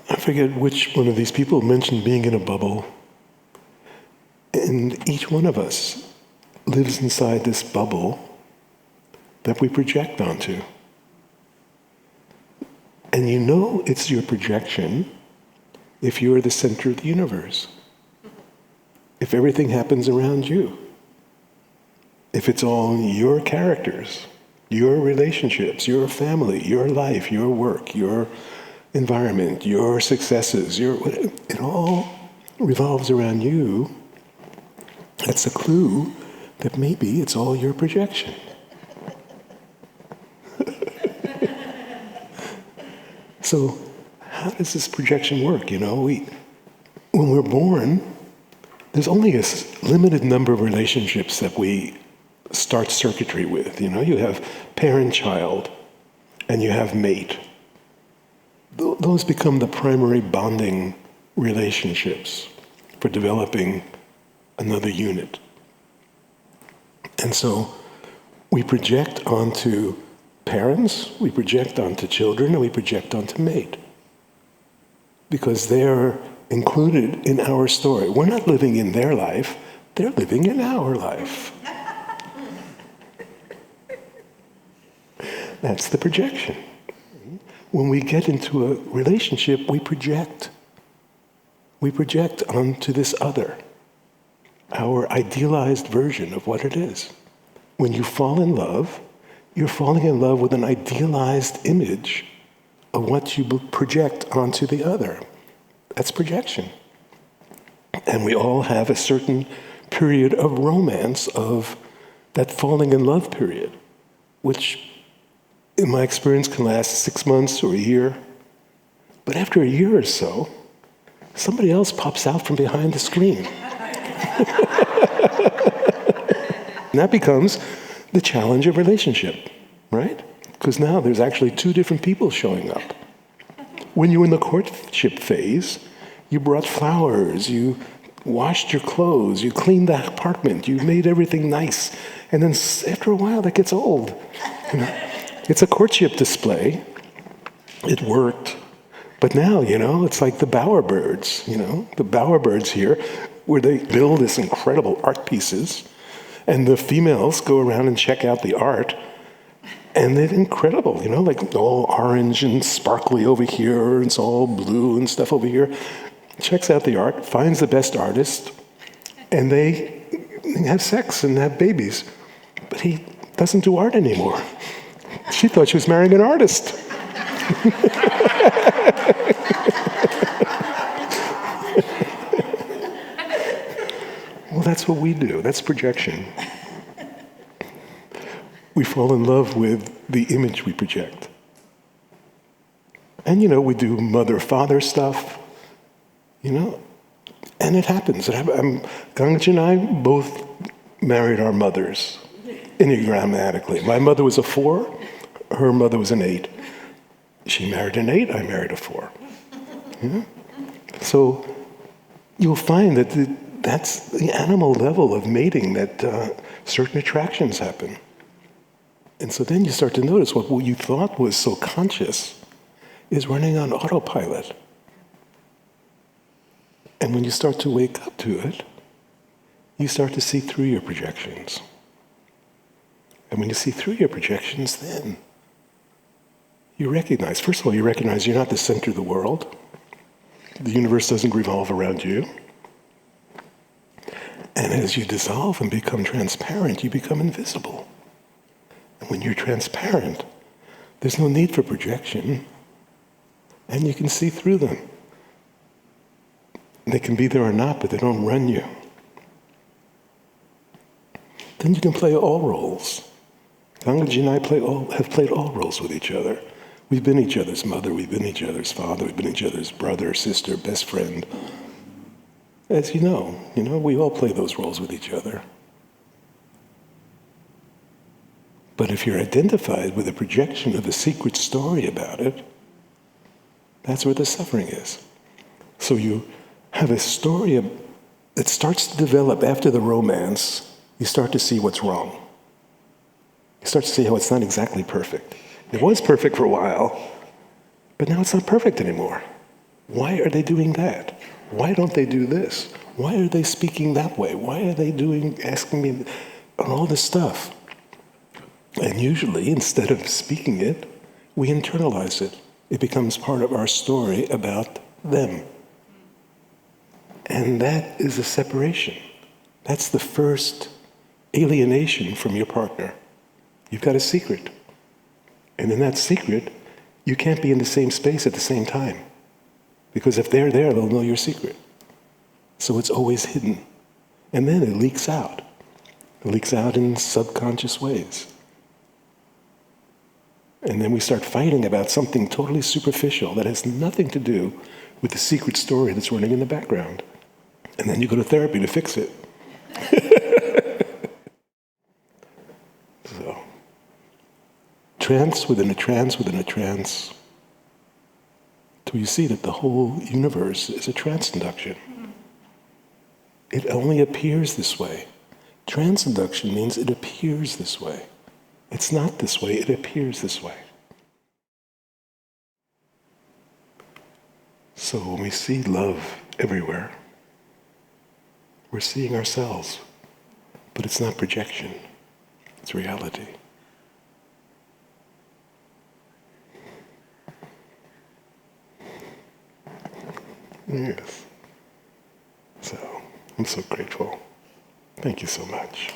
I forget which one of these people mentioned being in a bubble. And each one of us lives inside this bubble that we project onto. And you know it's your projection if you're the center of the universe. If everything happens around you. If it's all your characters, your relationships, your family, your life, your work, your environment, your successes, it all revolves around you. That's a clue that maybe it's all your projection. So how does this projection work? When we're born, there's only a limited number of relationships that we start circuitry with. You have parent-child, and you have mate. Those become the primary bonding relationships for developing another unit. And so we project onto parents, we project onto children, and we project onto mate. Because they're included in our story. We're not living in their life, they're living in our life. That's the projection. When we get into a relationship, we project. We project onto this other, our idealized version of what it is. When you fall in love, you're falling in love with an idealized image of what you project onto the other. That's projection. And we all have a certain period of romance, of that falling in love period, which in my experience can last 6 months or a year. But after a year or so, somebody else pops out from behind the screen. And that becomes the challenge of relationship, right? Because now there's actually 2 different people showing up. When you were in the courtship phase, you brought flowers, you washed your clothes, you cleaned the apartment, you made everything nice. And then after a while, that gets old. It's a courtship display. It worked. But now, it's like the bowerbirds, the bowerbirds here, where they build this incredible art pieces, and the females go around and check out the art, and they're incredible, like all orange and sparkly over here, and it's all blue and stuff over here. Checks out the art, finds the best artist, and they have sex and have babies. But he doesn't do art anymore. She thought she was marrying an artist. Well, that's what we do. That's projection. We fall in love with the image we project. And, we do mother-father stuff, and it happens. Gangaji and I both married our mothers, enneagrammatically. My mother was a 4, her mother was an 8. She married an 8, I married a 4. So you'll find that that's the animal level of mating, that certain attractions happen. And so then you start to notice what you thought was so conscious is running on autopilot. And when you start to wake up to it, you start to see through your projections. And when you see through your projections, then you recognize, first of all, you recognize you're not the center of the world. The universe doesn't revolve around you. And as you dissolve and become transparent, you become invisible. And when you're transparent, there's no need for projection, and you can see through them. They can be there or not, but they don't run you. Then you can play all roles. Gangaji and I have played all roles with each other. We've been each other's mother, we've been each other's father, we've been each other's brother, sister, best friend. As you know, we all play those roles with each other. But if you're identified with a projection of a secret story about it, that's where the suffering is. So you have a story that starts to develop after the romance. You start to see what's wrong. You start to see how it's not exactly perfect. It was perfect for a while, but now it's not perfect anymore. Why are they doing that? Why don't they do this? Why are they speaking that way? Why are they asking me all this stuff? And usually, instead of speaking it, we internalize it. It becomes part of our story about them. And that is a separation. That's the first alienation from your partner. You've got a secret. And in that secret, you can't be in the same space at the same time. Because if they're there, they'll know your secret. So it's always hidden. And then it leaks out. It leaks out in subconscious ways. And then we start fighting about something totally superficial that has nothing to do with the secret story that's running in the background. And then you go to therapy to fix it. So, trance within a trance within a trance, till you see that the whole universe is a trance induction. It only appears this way. Trance induction means it appears this way. It's not this way, it appears this way. So when we see love everywhere, we're seeing ourselves, but it's not projection, it's reality. Yes. So, I'm so grateful. Thank you so much.